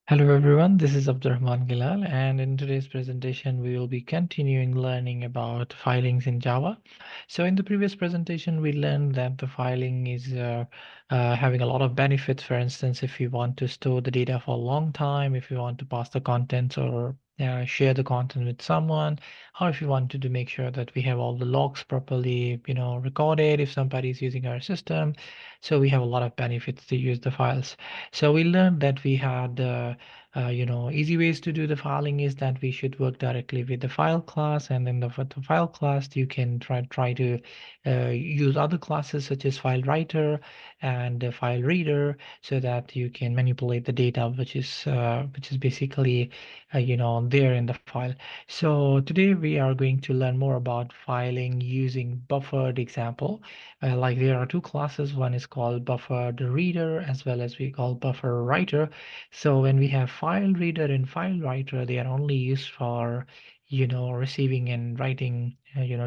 Hello everyone, this is Abdurrahman Gilal, and in today's presentation we will be continuing learning about filings in Java. So in the previous presentation we learned that the filing is having a lot of benefits. For instance, if you want to store the data for a long time, if you want to pass the contents or share the content with someone, or if you wanted to make sure that we have all the logs properly, recorded if somebody is using our system. So we have a lot of benefits to use the files. So we learned that we had easy ways to do the filing is that we should work directly with the file class, and then for the file class you can try to use other classes such as file writer and file reader, so that you can manipulate the data which is basically there in the file. So today we are going to learn more about filing using buffered example. Like there are two classes. One is called buffered reader as well as we call buffer writer. So when we have file reader and file writer, they are only used for receiving and writing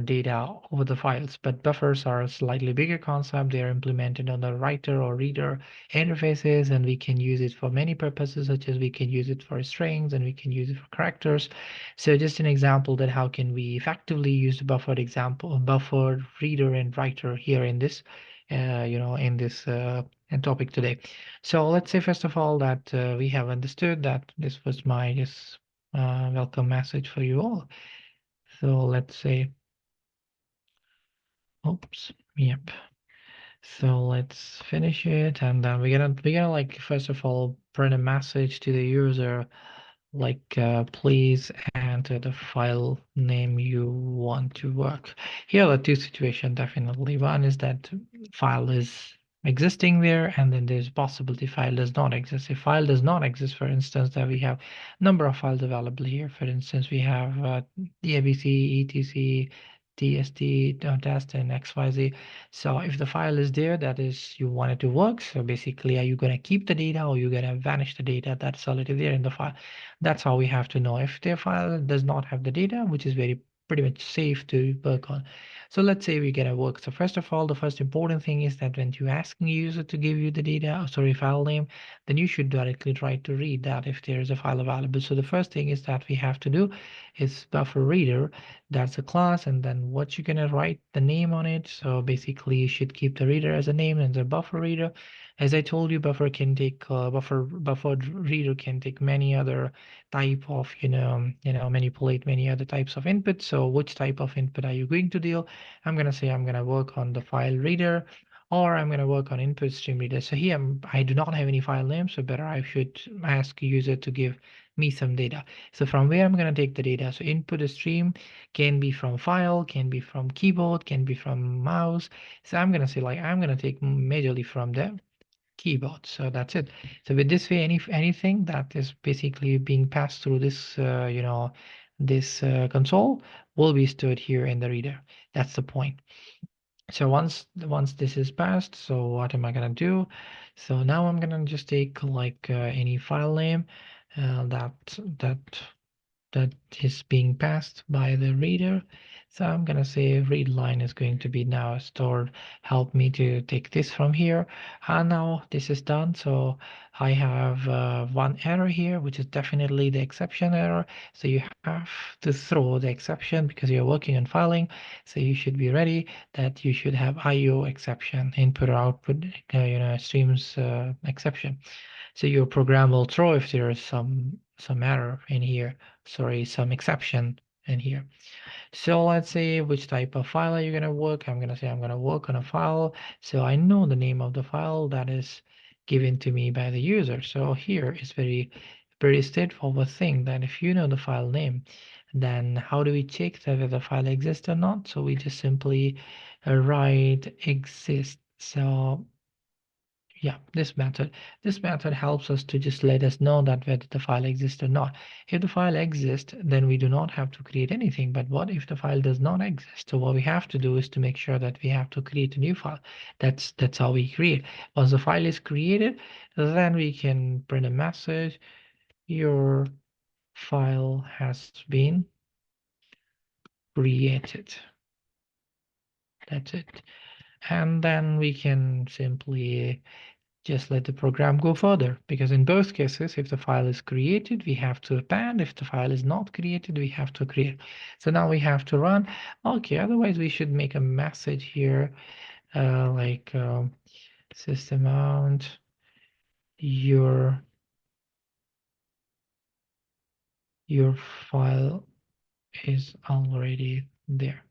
data over the files. But buffers are a slightly bigger concept. They are implemented on the writer or reader interfaces, and we can use it for many purposes, such as we can use it for strings and we can use it for characters. So just an example that how can we effectively use the buffered reader and writer here in this in this topic today. So let's say first of all that we have understood that this was my just welcome message for you all. So let's say, oops, yep. So let's finish it, and then we're gonna like first of all print a message to the user like please enter the file name you want to work. Here are two situations definitely. One is that file is existing there, and then there's possibility file does not exist. If file does not exist, for instance, that we have number of files available here. For instance, we have DABC, ETC, TST, test, and XYZ. So if the file is there, that is you want it to work. So basically, are you going to keep the data or you going to vanish the data that's already there in the file? That's how we have to know if their file does not have the data, which is very pretty much safe to work on. So let's say we get a work. So first of all, the first important thing is that when you ask a user to give you the data, sorry, file name, then you should directly try to read that if there is a file available. So the first thing is that we have to do is buffer reader. That's a class, and then what you're gonna write the name on it. So basically, you should keep the reader as a name and the buffer reader. As I told you, buffered reader can take many other type of manipulate many other types of input. So which type of input are you going to deal? I'm gonna say I'm gonna work on the file reader, or I'm gonna work on input stream reader. So here I do not have any file name, so better I should ask user to give me some data. So from where I'm gonna take the data. So input stream can be from file, can be from keyboard, can be from mouse. So I'm gonna say like I'm gonna take majorly from the keyboard. So that's it. So with this way, anything that is basically being passed through this this console will be stored here in the reader. That's the point. So once this is passed, so what am I gonna do? So now I'm gonna just take like any file name that that is being passed by the reader. So I'm gonna say read line is going to be now stored. Help me to take this from here. And now this is done. So I have one error here, which is definitely the exception error. So you have to throw the exception because you're working on filing. So you should be ready that you should have IO exception, input or output, streams exception. So your program will throw if there is some error in here, sorry, some exception in here. So let's say which type of file are you going to work? I'm going to say I'm going to work on a file. So I know the name of the file that is given to me by the user. So here is very straightforward thing that if you know the file name, then how do we check that whether the file exists or not? So we just simply write exist. So yeah, this method helps us to just let us know that whether the file exists or not. If the file exists, then we do not have to create anything. But what if the file does not exist? So what we have to do is to make sure that we have to create a new file. That's how we create. Once the file is created, then we can print a message. Your file has been created. That's it. And then we can simply just let the program go further, because in both cases, if the file is created, we have to append. If the file is not created, we have to create. So now we have to run. Okay, otherwise we should make a message here, like system out your file is already there.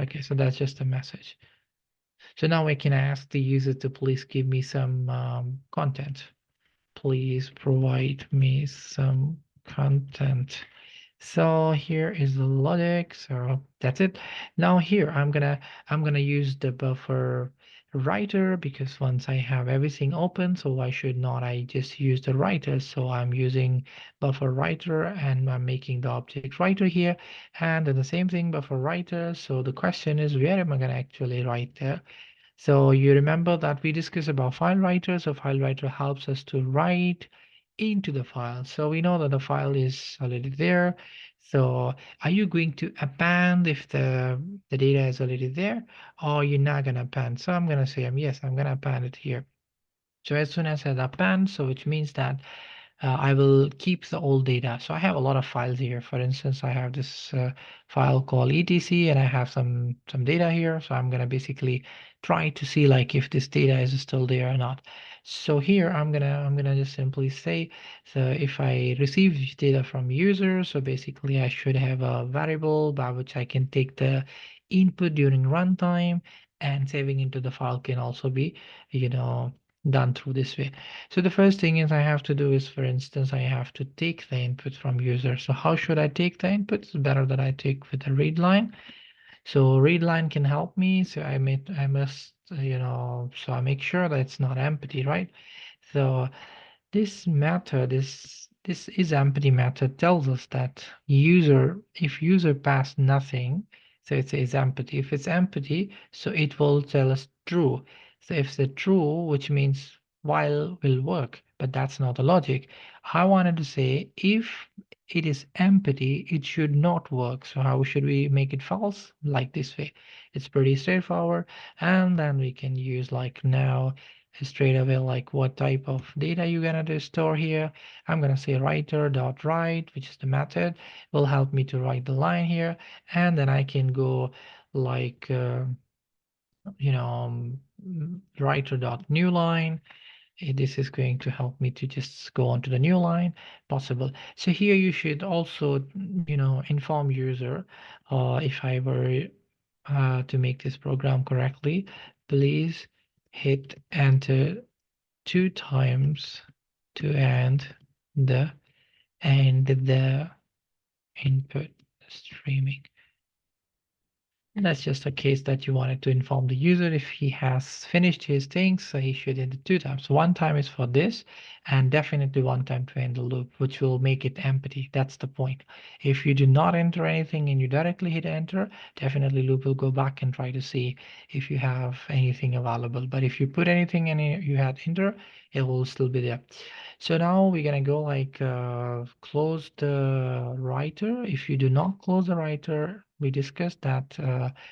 Okay, so that's just a message. So now I can ask the user to please give me some content. Please provide me some content. So here is the logic. So that's it. Now here I'm gonna use the buffer writer, because once I have everything open, so why should not I just use the writer? So I'm using buffer writer and I'm making the object writer here, and then the same thing buffer writer. So the question is, where am I gonna actually write there? So you remember that we discussed about file writer. So file writer helps us to write into the file. So we know that the file is already there. So are you going to append if the data is already there, or you're not gonna append? So I'm gonna say yes, I'm gonna append it here. So as soon as I append, so which means that I will keep the old data. So I have a lot of files here. For instance, I have this file called etc, and I have some data here. So I'm gonna basically try to see like if this data is still there or not. So here I'm gonna just simply say, so if I receive data from user, so basically I should have a variable by which I can take the input during runtime, and saving into the file can also be, done through this way. So the first thing is I have to do is, for instance, I have to take the input from user. So how should I take the input? It's better that I take with a read line. So read line can help me. So I must, so I make sure that it's not empty, right? So this method this is empty method tells us that if user passed nothing, so it says empty. If it's empty, so it will tell us true. So if it's true, which means while will work, but that's not the logic. I wanted to say if it is empty, it should not work. So how should we make it false? Like this way. It's pretty straightforward. And then we can use like now straight away like what type of data you're gonna do store here. I'm gonna say writer dot write, which is the method, will help me to write the line here, and then I can go like writer dot new line. This is going to help me to just go on to the new line possible. So here you should also inform user, if I were to make this program correctly, please hit enter 2 times to the end the input streaming. And that's just a case that you wanted to inform the user if he has finished his things, so he should enter 2 times. One time is for this, and definitely one time to end the loop, which will make it empty. That's the point. If you do not enter anything and you directly hit enter, definitely loop will go back and try to see if you have anything available. But if you put anything and you had enter, it will still be there. So now we're gonna go like close the writer. If you do not close the writer, we discussed that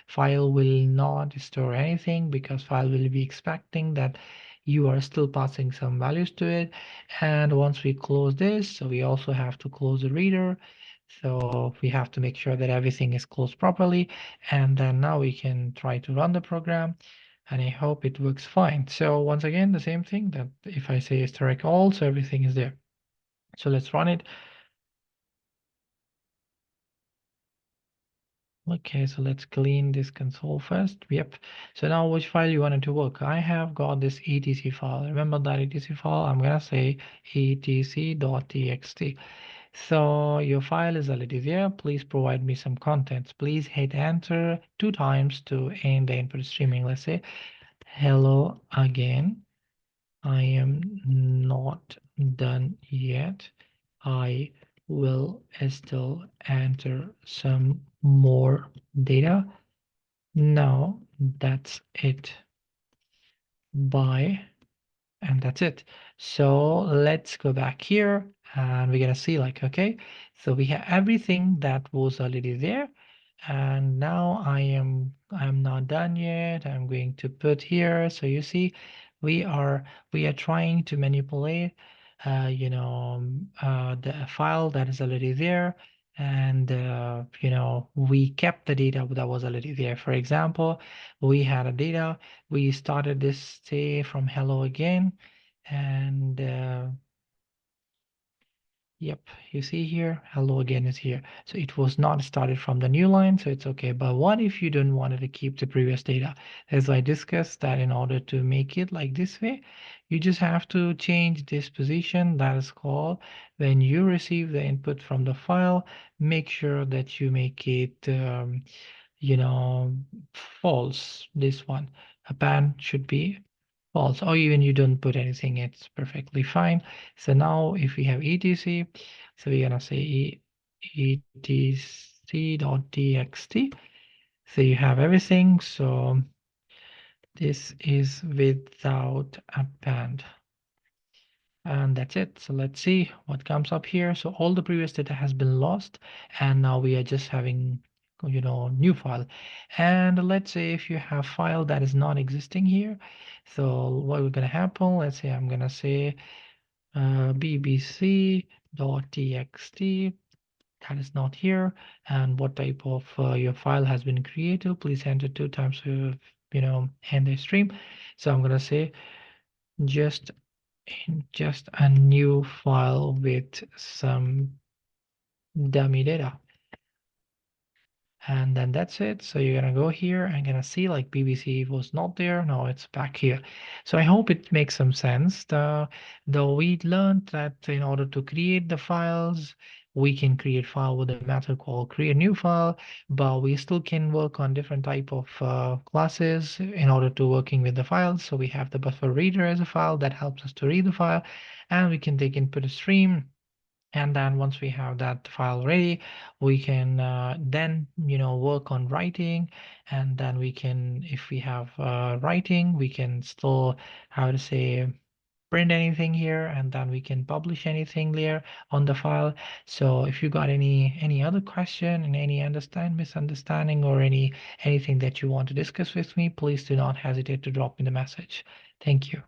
file will not store anything, because file will be expecting that you are still passing some values to it. And once we close this, so we also have to close the reader. So we have to make sure that everything is closed properly. And then now we can try to run the program, and I hope it works fine. So once again, the same thing, that if I say asterisk all, so everything is there. So let's run it. Okay, so let's clean this console first. Yep. So now which file you wanted to work? I have got this etc file. Remember that etc file? I'm gonna say etc.txt. So your file is already there. Please provide me some contents. Please hit enter 2 times to end the input streaming. Let's say hello again. I am not done yet. I will still enter some more data. Now that's it. Bye. And that's it. So let's go back here, and we're gonna see like, okay, so we have everything that was already there. And now I'm not done yet. I'm going to put here. So you see, we are we are trying to manipulate the file that is already there, and we kept the data that was already there. For example, we had a data, we started this say from hello again, and yep, you see here, hello again is here. So it was not started from the new line, so it's okay. But what if you don't want to keep the previous data? As I discussed that in order to make it like this way, you just have to change this position. That is called when you receive the input from the file, make sure that you make it you know, false. This one, a pan should be false, or even you don't put anything, it's perfectly fine. So now if we have etc, so we're gonna say etc.txt. So you have everything. So this is without append. And that's it. So let's see what comes up here. So all the previous data has been lost, and now we are just having new file. And let's say if you have file that is not existing here, so what will gonna happen, let's say I'm gonna say bbc.txt, that is not here, and what type of your file has been created, please enter 2 times to end the stream. So I'm gonna say just just a new file with some dummy data, and then that's it. So you're gonna go here and gonna see like BBC was not there, now it's back here. So I hope it makes some sense. Though we learned that in order to create the files, we can create file with a method called create new file, but we still can work on different type of classes in order to working with the files. So we have the buffer reader as a file that helps us to read the file, and we can take input stream. And then once we have that file ready, we can then work on writing. And then we can, if we have writing, we can still, how to say, print anything here, and then we can publish anything there on the file. So if you got any other question and any misunderstanding, or anything that you want to discuss with me, please do not hesitate to drop me the message. Thank you.